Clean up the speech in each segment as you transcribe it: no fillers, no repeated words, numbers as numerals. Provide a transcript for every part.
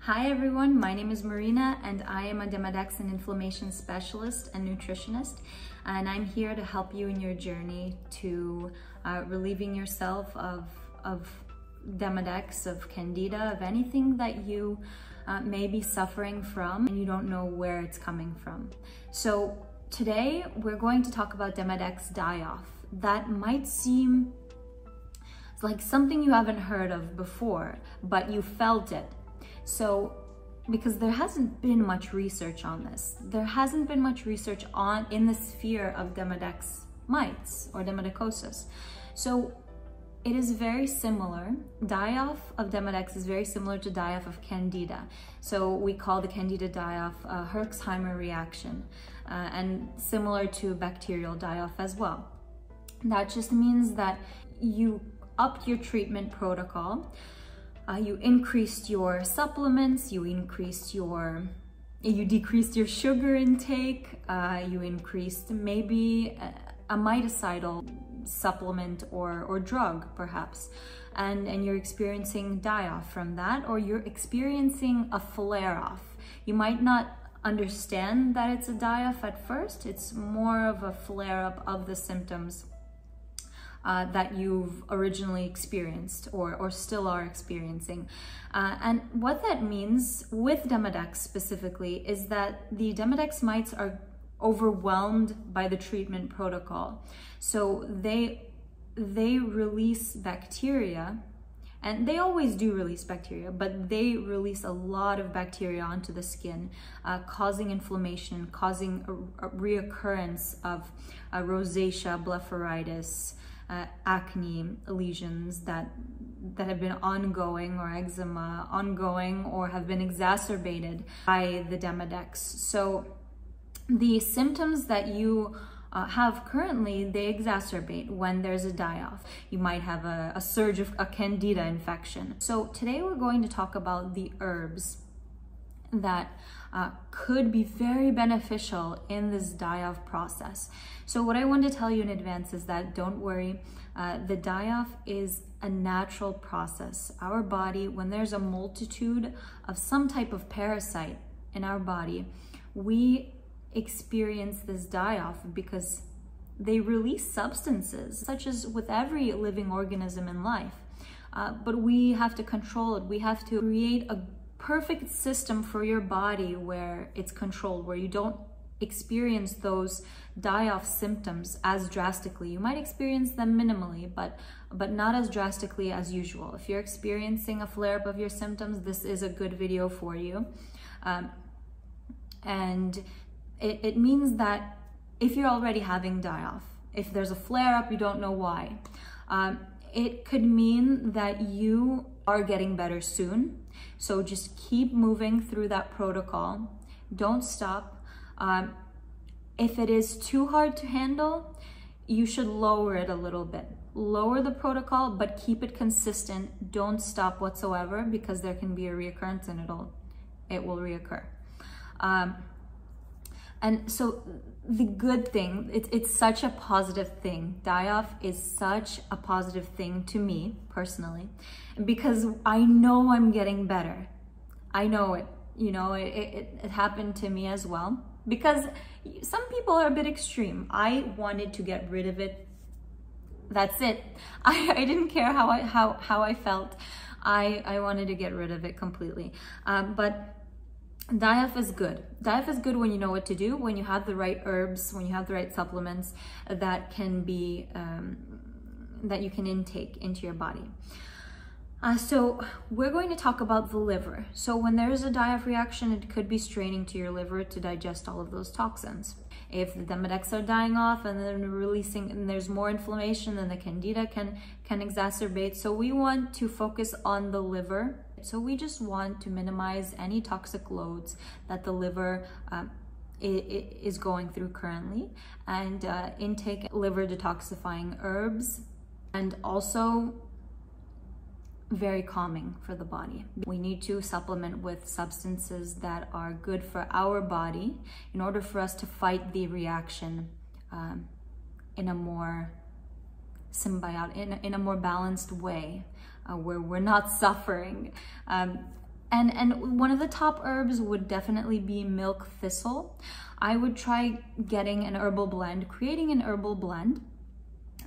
Hi everyone, my name is Marina and I am a Demodex and inflammation specialist and nutritionist, and I'm here to help you in your journey to relieving yourself of Demodex, of Candida, of anything that you may be suffering from and you don't know where it's coming from. So today we're going to talk about Demodex Die-Off. That might seem like something you haven't heard of before, but you felt it. So, because there hasn't been much research on this. There hasn't been much research in the sphere of Demodex mites or Demodicosis. So it is very similar. Die-off of Demodex is very similar to die-off of Candida. So we call the Candida die-off a Herxheimer reaction, and similar to bacterial die-off as well. That just means that you upped your treatment protocol. You increased your supplements, you decreased your sugar intake, you increased maybe a mitocidal supplement or drug perhaps, and you're experiencing die-off from that, or you're experiencing a flare-off. You might not understand that it's a die-off at first. It's more of a flare-up of the symptoms that you've originally experienced or still are experiencing. And what that means with Demodex specifically is that the Demodex mites are overwhelmed by the treatment protocol. So they release bacteria, and they always do release bacteria, but they release a lot of bacteria onto the skin, causing inflammation, causing a reoccurrence of Rosacea, Blepharitis, acne lesions that have been ongoing, or eczema ongoing, or have been exacerbated by the Demodex. So the symptoms that you have currently, they exacerbate when there's a die-off. You might have a surge of a Candida infection. So today we're going to talk about the herbs that could be very beneficial in this die-off process. So what I want to tell you in advance is that don't worry, the die-off is a natural process. Our body, when there's a multitude of some type of parasite in our body, we experience this die-off because they release substances, such as with every living organism in life. But we have to control it. We have to create a perfect system for your body where it's controlled, where you don't experience those die-off symptoms as drastically. You might experience them minimally, but not as drastically as usual. If you're experiencing a flare-up of your symptoms, this is a good video for you. And it means that if you're already having die-off, if there's a flare-up, you don't know why, it could mean that you are getting better soon. So just keep moving through that protocol. Don't stop. If it is too hard to handle, you should lower it a little bit. Lower the protocol, but keep it consistent. Don't stop whatsoever, because there can be a reoccurrence and it will reoccur. And so the good thing, it's such a positive thing. Die-off is such a positive thing to me personally, because I know I'm getting better. I know it, you know, it happened to me as well, because some people are a bit extreme. I wanted to get rid of it. That's it. I didn't care how I felt. I wanted to get rid of it completely. But die-off is good. Die-off is good when you know what to do, when you have the right herbs, when you have the right supplements that can be, that you can intake into your body. So we're going to talk about the liver. So when there's a die-off reaction, it could be straining to your liver to digest all of those toxins. If the Demodex are dying off and then releasing, and there's more inflammation, then the Candida can exacerbate. So we want to focus on the liver. So we just want to minimize any toxic loads that the liver is going through currently, and intake liver detoxifying herbs, and also very calming for the body. We need to supplement with substances that are good for our body in order for us to fight the reaction in a more symbiotic, in a more balanced way, where we're not suffering. And one of the top herbs would definitely be milk thistle. I would try getting an herbal blend, creating an herbal blend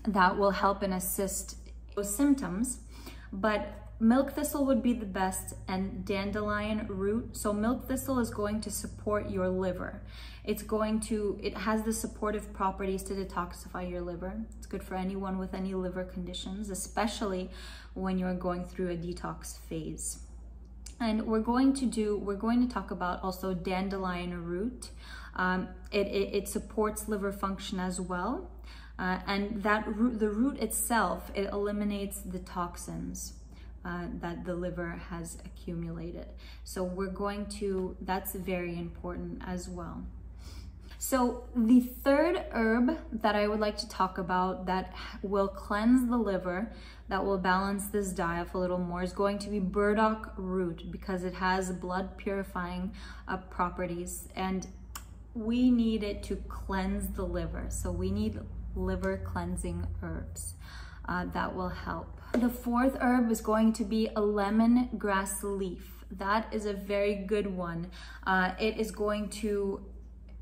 that will help and assist those symptoms. But milk thistle would be the best, and dandelion root. So milk thistle is going to support your liver. It has the supportive properties to detoxify your liver. It's good for anyone with any liver conditions, especially when you're going through a detox phase. And we're going to talk about also dandelion root. It supports liver function as well. And the root itself, it eliminates the toxins that the liver has accumulated. So that's very important as well. So the third herb that I would like to talk about that will cleanse the liver, that will balance this die-off a little more, is going to be burdock root, because it has blood purifying properties, and we need it to cleanse the liver. So we need liver cleansing herbs that will help. The fourth herb is going to be a lemongrass leaf. That is a very good one. It is going to,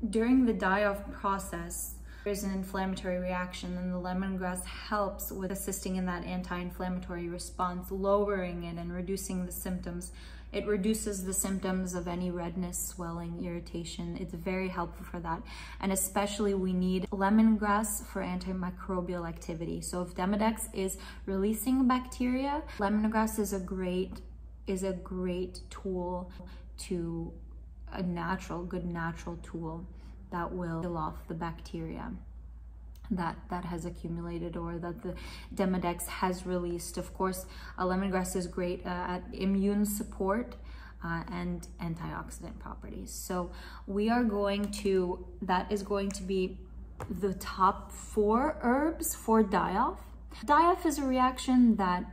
during the die-off process, there's an inflammatory reaction, and the lemongrass helps with assisting in that anti-inflammatory response, lowering it and reducing the symptoms. It reduces the symptoms of any redness, swelling, irritation. It's very helpful for that. And especially we need lemongrass for antimicrobial activity. So if Demodex is releasing bacteria, lemongrass is a great tool, to a good natural tool that will kill off the bacteria that has accumulated or that the Demodex has released. Of course, lemongrass is great at immune support and antioxidant properties. So that is going to be the top 4 herbs for die-off. Die-off is a reaction that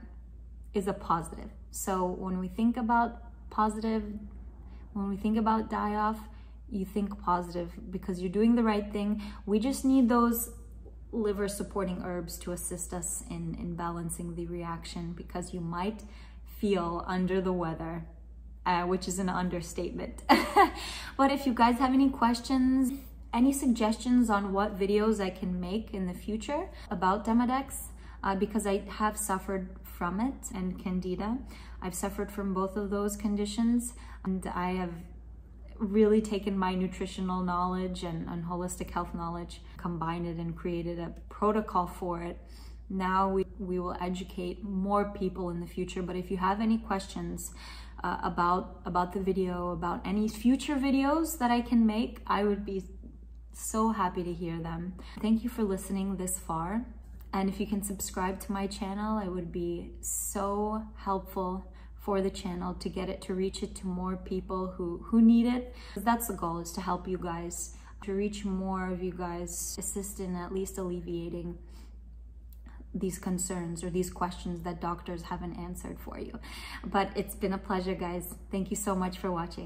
is a positive. So when we think about die-off, you think positive because you're doing the right thing. We just need those liver supporting herbs to assist us in balancing the reaction, because you might feel under the weather, which is an understatement. But if you guys have any questions, any suggestions on what videos I can make in the future about Demodex, because I have suffered from it, and Candida. I've suffered from both of those conditions, and I have really taken my nutritional knowledge and holistic health knowledge, combined it and created a protocol for it. Now we will educate more people in the future. But if you have any questions about the video, about any future videos that I can make, I would be so happy to hear them. Thank you for listening this far. And if you can subscribe to my channel, it would be so helpful for the channel to get it, to reach it to more people who need it. That's the goal, is to help you guys, to reach more of you guys, assist in at least alleviating these concerns or these questions that doctors haven't answered for you. But it's been a pleasure, guys. Thank you so much for watching.